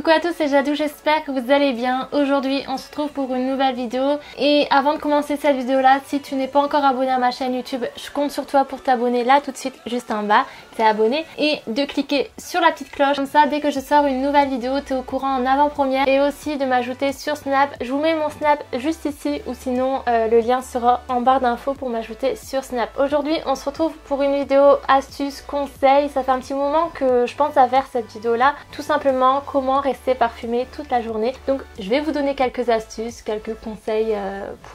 Coucou à tous, c'est Jadou, j'espère que vous allez bien. Aujourd'hui on se retrouve pour une nouvelle vidéo. Et avant de commencer cette vidéo là, si tu n'es pas encore abonné à ma chaîne YouTube, je compte sur toi pour t'abonner là tout de suite juste en bas, t'es abonné. Et de cliquer sur la petite cloche, comme ça dès que je sors une nouvelle vidéo, t'es au courant en avant-première. Et aussi de m'ajouter sur Snap, je vous mets mon Snap juste ici ou sinon le lien sera en barre d'infos pour m'ajouter sur Snap. Aujourd'hui on se retrouve pour une vidéo astuce, conseil. Ça fait un petit moment que je pense à faire cette vidéo là, tout simplement comment rester parfumé toute la journée. Donc je vais vous donner quelques astuces, quelques conseils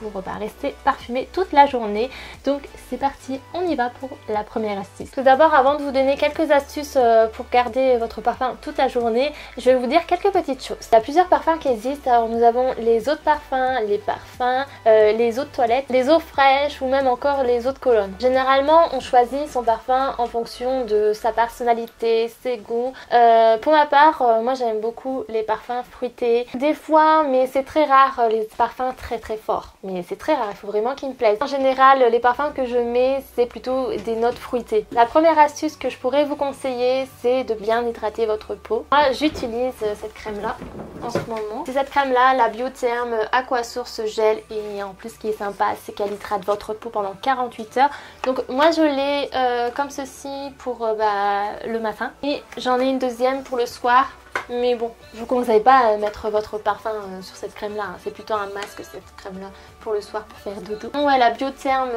pour rester parfumé toute la journée. Donc c'est parti, on y va pour la première astuce. Tout d'abord, avant de vous donner quelques astuces pour garder votre parfum toute la journée, je vais vous dire quelques petites choses. Il y a plusieurs parfums qui existent. Alors nous avons les eaux de parfum, les parfums, les eaux de toilette, les eaux fraîches ou même encore les eaux de cologne. Généralement on choisit son parfum en fonction de sa personnalité, ses goûts. Pour ma part, moi j'aime beaucoup les parfums fruités. Des fois, mais c'est très rare, les parfums très forts. Mais c'est très rare, il faut vraiment qu'ils me plaisent. En général, les parfums que je mets, c'est plutôt des notes fruitées. La première astuce que je pourrais vous conseiller, c'est de bien hydrater votre peau. Moi, j'utilise cette crème-là en ce moment. C'est cette crème-là, la Biotherm Aquasource Gel. Et en plus, ce qui est sympa, c'est qu'elle hydrate votre peau pendant 48 heures. Donc moi, je l'ai comme ceci pour le matin. Et j'en ai une deuxième pour le soir. Mais bon, je vous conseille pas à mettre votre parfum sur cette crème là, c'est plutôt un masque cette crème là pour le soir pour faire dodo. Ouais, la Biotherm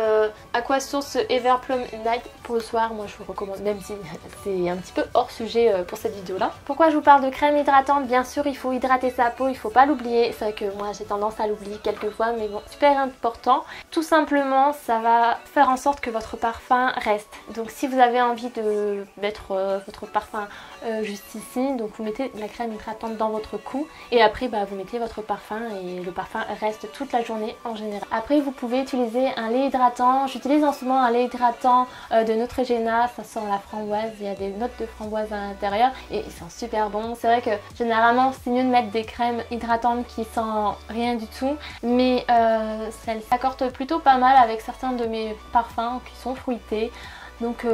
Aquasource Everplum Night pour le soir, moi je vous recommande, même si c'est un petit peu hors sujet pour cette vidéo là. Pourquoi je vous parle de crème hydratante? Bien sûr il faut hydrater sa peau, il faut pas l'oublier. C'est vrai que moi j'ai tendance à l'oublier quelquefois, mais bon, super important. Tout simplement ça va faire en sorte que votre parfum reste. Donc si vous avez envie de mettre votre parfum juste ici, donc vous mettez la crème hydratante dans votre cou et après vous mettez votre parfum et le parfum reste toute la journée en général. Après vous pouvez utiliser un lait hydratant. J'utilise en ce moment un lait hydratant de Neutrogena, ça sent la framboise, il y a des notes de framboise à l'intérieur et ils sont super bons. C'est vrai que généralement c'est mieux de mettre des crèmes hydratantes qui sentent rien du tout, mais celle s'accorde plutôt pas mal avec certains de mes parfums qui sont fruités. Donc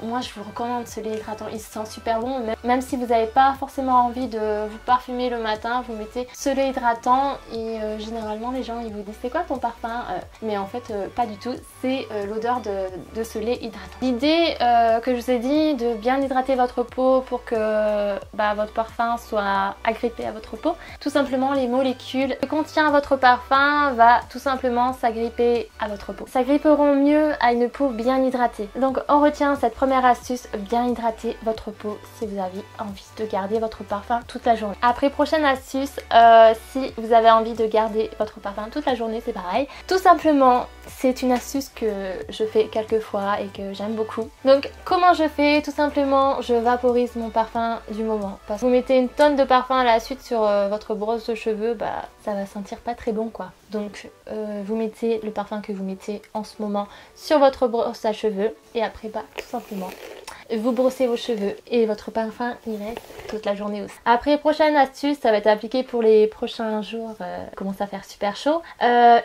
moi je vous recommande ce lait hydratant, il sent super bon. Même si vous n'avez pas forcément envie de vous parfumer le matin, vous mettez ce lait hydratant et généralement les gens ils vous disent c'est quoi ton parfum, mais en fait pas du tout, c'est l'odeur de ce lait hydratant. L'idée que je vous ai dit de bien hydrater votre peau pour que votre parfum soit agrippé à votre peau, tout simplement les molécules que contient votre parfum va tout simplement s'agripper à votre peau. S'agripperont mieux à une peau bien hydratée. Donc on retient cette première astuce, bien hydrater votre peau si vous avez envie de garder votre parfum toute la journée. Après, prochaine astuce, si vous avez envie de garder votre parfum toute la journée, c'est pareil. Tout simplement, c'est une astuce que je fais quelques fois et que j'aime beaucoup. Donc comment je fais? Tout simplement, je vaporise mon parfum du moment. Parce que vous mettez une tonne de parfum à la suite sur votre brosse de cheveux, ça va sentir pas très bon quoi. Donc vous mettez le parfum que vous mettez en ce moment sur votre brosse à cheveux et après tout simplement vous brossez vos cheveux et votre parfum il reste toute la journée aussi. Après, prochaine astuce, ça va être appliqué pour les prochains jours, commence à faire super chaud.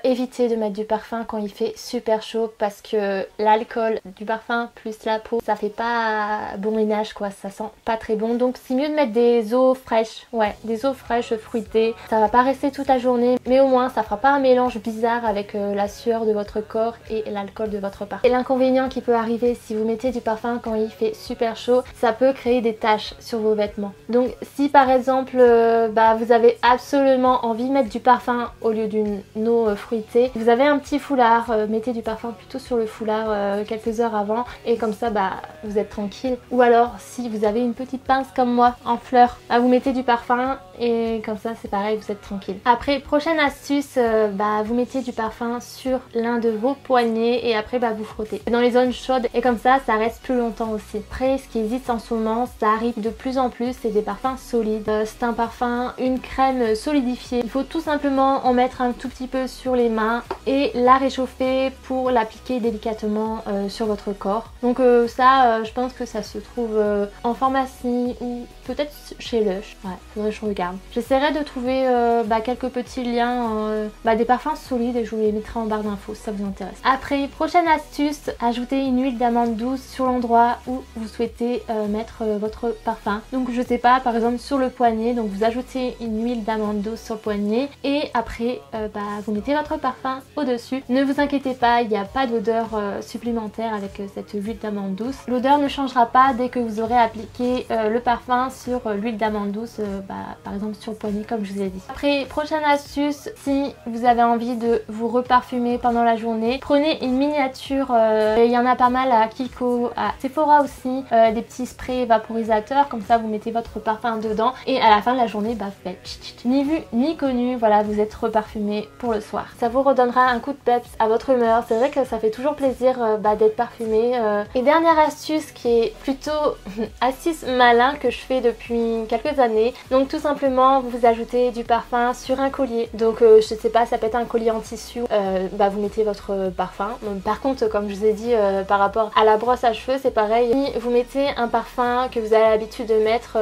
Évitez de mettre du parfum quand il fait super chaud parce que l'alcool du parfum plus la peau, ça fait pas bon ménage quoi, ça sent pas très bon. Donc c'est mieux de mettre des eaux fraîches, des eaux fraîches fruitées. Ça va pas rester toute la journée, mais au moins ça fera pas un mélange bizarre avec la sueur de votre corps et l'alcool de votre parfum. Et l'inconvénient qui peut arriver si vous mettez du parfum quand il fait super chaud, ça peut créer des taches sur vos vêtements. Donc si par exemple vous avez absolument envie de mettre du parfum au lieu d'une eau fruitée, vous avez un petit foulard, mettez du parfum plutôt sur le foulard quelques heures avant et comme ça vous êtes tranquille. Ou alors si vous avez une petite pince comme moi en fleurs, vous mettez du parfum et comme ça c'est pareil, vous êtes tranquille. Après, prochaine astuce, vous mettez du parfum sur l'un de vos poignets et après vous frottez dans les zones chaudes et comme ça reste plus longtemps aussi. Après, ce qui existe en ce moment, ça arrive de plus en plus, c'est des parfums solides. C'est un parfum, une crème solidifiée. Il faut tout simplement en mettre un tout petit peu sur les mains et la réchauffer pour l'appliquer délicatement sur votre corps. Donc je pense que ça se trouve en pharmacie ou peut-être chez Lush. Faudrait que je regarde. J'essaierai de trouver quelques petits liens, des parfums solides et je vous les mettrai en barre d'infos si ça vous intéresse. Après, prochaine astuce, ajouter une huile d'amande douce sur l'endroit où vous souhaitez mettre votre parfum. Donc je sais pas, par exemple sur le poignet, donc vous ajoutez une huile d'amande douce sur le poignet et après vous mettez votre parfum au-dessus. Ne vous inquiétez pas, il n'y a pas d'odeur supplémentaire avec cette huile d'amande douce. L'odeur ne changera pas dès que vous aurez appliqué le parfum sur l'huile d'amande douce, par exemple sur le poignet comme je vous ai dit. Après, prochaine astuce, si vous avez envie de vous reparfumer pendant la journée, prenez une miniature, il y en a pas mal à Kiko, à Sephora aussi, des petits sprays vaporisateurs, comme ça vous mettez votre parfum dedans et à la fin de la journée, vous faites ni vu ni connu, voilà, vous êtes reparfumé pour le soir. Ça vous redonnera un coup de peps à votre humeur, c'est vrai que ça fait toujours plaisir d'être parfumé. Et dernière astuce qui est plutôt astuce malin que je fais depuis quelques années, donc tout simplement vous ajoutez du parfum sur un collier, donc je sais pas, ça peut être un collier en tissu, vous mettez votre parfum. Par contre, comme je vous ai dit par rapport à la brosse à cheveux, c'est pareil, si vous mettez un parfum que vous avez l'habitude de mettre,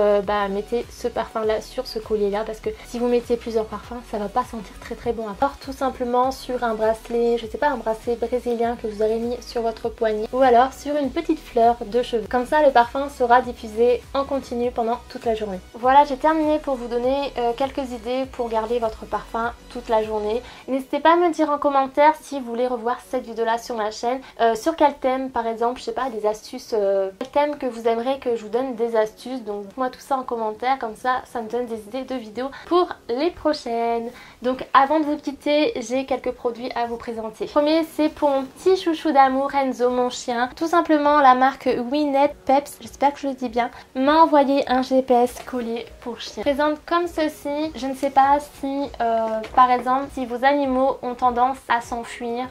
mettez ce parfum là sur ce collier là, parce que si vous mettez plusieurs parfums, ça va pas sentir très bon. À part tout simplement sur un bracelet, je sais pas, un bracelet brésilien que vous aurez mis sur votre poignet, ou alors sur une petite fleur de cheveux. Comme ça le parfum sera diffusé en continu pendant toute la journée. Voilà, j'ai terminé pour vous donner quelques idées pour garder votre parfum toute la journée. N'hésitez pas à me dire en commentaire si vous voulez revoir cette vidéo là sur ma chaîne, sur quel thème par exemple, je sais pas, des astuces, quel thème que vous aimeriez que je vous donne des astuces. Donc dites-moi tout ça en commentaire, comme ça me donne des idées de vidéos pour les prochaines. Donc avant de vous quitter, j'ai quelques produits à vous présenter. Le premier, c'est pour mon petit chouchou d'amour Enzo, mon chien. Tout simplement la marque Winnet Peps, j'espère que je le dis bien, m'a envoyé un GPS collier pour chien. Présente comme ceci. Je ne sais pas si par exemple si vos animaux ont tendance à s'enfuir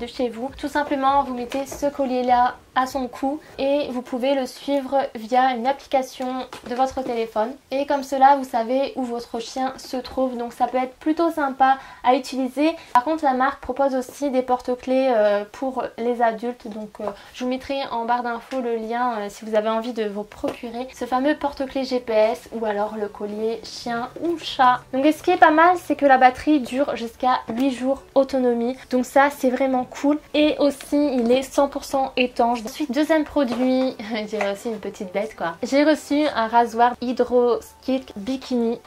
de chez vous, tout simplement vous mettez ce collier là à son cou et vous pouvez le suivre via une application de votre téléphone, et comme cela vous savez où votre chien se trouve, donc ça peut être plutôt sympa à utiliser. Par contre la marque propose aussi des porte-clés pour les adultes, donc je vous mettrai en barre d'infos le lien si vous avez envie de vous procurer ce fameux porte-clés GPS ou alors le collier chien ou chat. Donc ce qui est pas mal, c'est que la batterie dure jusqu'à 8 jours autonomie, donc ça c'est vraiment cool, et aussi il est 100% étanche. Ensuite, deuxième produit, j'ai reçu une petite bête quoi. J'ai reçu un rasoir Hydro Skilk Bikini,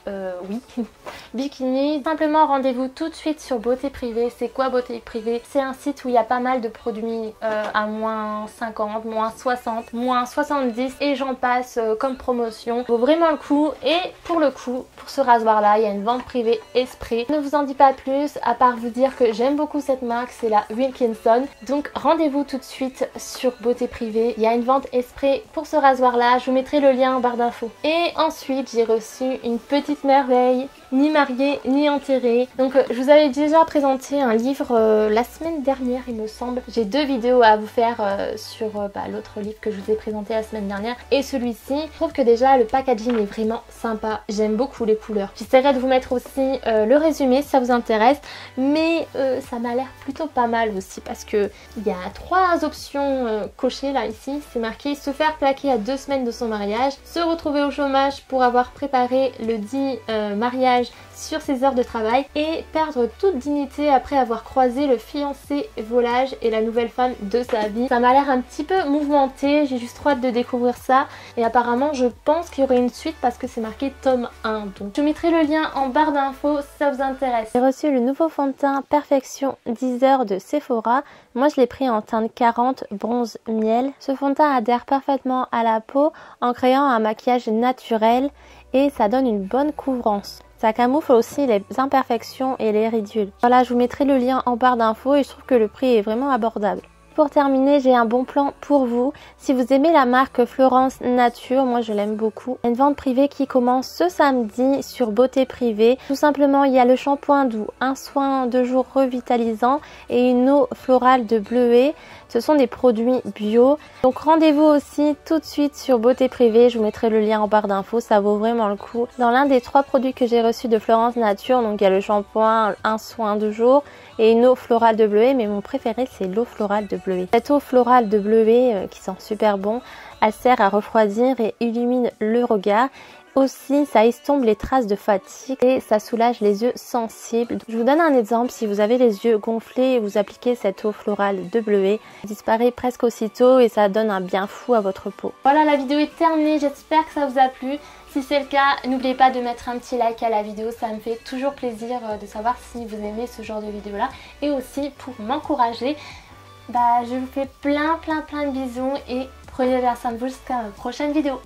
Bikini. Simplement rendez-vous tout de suite sur Beauté Privée. C'est quoi Beauté Privée? C'est un site où il y a pas mal de produits à moins 50, moins 60, moins 70 et j'en passe comme promotion. Vaut vraiment le coup, et pour le coup, pour ce rasoir là, il y a une vente privée Esprit. Je ne vous en dis pas plus, à part vous dire que j'aime beaucoup cette marque, c'est la Wilkinson. Donc rendez-vous tout de suite sur Beauté Privée, il y a une vente Esprit pour ce rasoir là, je vous mettrai le lien en barre d'infos. Et ensuite j'ai reçu une petite merveille, ni mariée ni enterrée. Donc je vous avais déjà présenté un livre la semaine dernière il me semble. J'ai deux vidéos à vous faire sur l'autre livre que je vous ai présenté la semaine dernière et celui-ci. Je trouve que déjà le packaging est vraiment sympa, j'aime beaucoup les couleurs. J'essaierai de vous mettre aussi le résumé si ça vous intéresse, mais ça m'a l'air plutôt pas mal aussi parce que il y a 3 options cochées là ici. C'est marqué se faire plaquer à 2 semaines de son mariage, se retrouver au chômage pour avoir préparé le dit mariage sur ses heures de travail et perdre toute dignité après avoir croisé le fiancé volage et la nouvelle femme de sa vie. Ça m'a l'air un petit peu mouvementé, j'ai juste trop hâte de découvrir ça, et apparemment je pense qu'il y aurait une suite parce que c'est marqué tome 1. Donc je mettrai le lien en barre d'infos si ça vous intéresse. J'ai reçu le nouveau fond de teint Perfection 10 heures de Sephora. Moi je l'ai pris en teinte 40 bronze miel. Ce fond de teint adhère parfaitement à la peau en créant un maquillage naturel et ça donne une bonne couvrance. Ça camoufle aussi les imperfections et les ridules. Voilà, je vous mettrai le lien en barre d'infos et je trouve que le prix est vraiment abordable. Pour terminer, j'ai un bon plan pour vous. Si vous aimez la marque Florence Nature, moi je l'aime beaucoup. Il y a une vente privée qui commence ce samedi sur Beauté Privée. Tout simplement, il y a le shampoing doux, un soin de jour revitalisant et une eau florale de bleuet. Ce sont des produits bio. Donc rendez-vous aussi tout de suite sur Beauté Privée. Je vous mettrai le lien en barre d'infos, ça vaut vraiment le coup. Dans l'un des 3 produits que j'ai reçus de Florence Nature, donc il y a le shampoing, un soin de jour et une eau florale de bleuet, mais mon préféré c'est l'eau florale de bleuet. Cette eau florale de bleuet qui sent super bon, elle sert à refroidir et illumine le regard Aussi, ça estompe les traces de fatigue et ça soulage les yeux sensibles. Je vous donne un exemple, si vous avez les yeux gonflés et vous appliquez cette eau florale de bleuet, elle disparaît presque aussitôt et ça donne un bien fou à votre peau. Voilà, la vidéo est terminée, j'espère que ça vous a plu. Si c'est le cas, n'oubliez pas de mettre un petit like à la vidéo, ça me fait toujours plaisir de savoir si vous aimez ce genre de vidéo là. Et aussi pour m'encourager, je vous fais plein de bisous et prenez bien soin de vous jusqu'à une prochaine vidéo.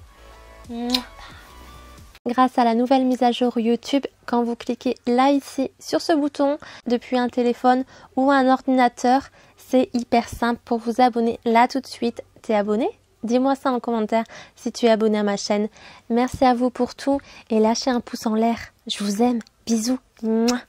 Grâce à la nouvelle mise à jour YouTube, quand vous cliquez là ici sur ce bouton depuis un téléphone ou un ordinateur, c'est hyper simple pour vous abonner là tout de suite. T'es abonné ? Dis-moi ça en commentaire si tu es abonné à ma chaîne. Merci à vous pour tout et lâchez un pouce en l'air. Je vous aime. Bisous. Mouah.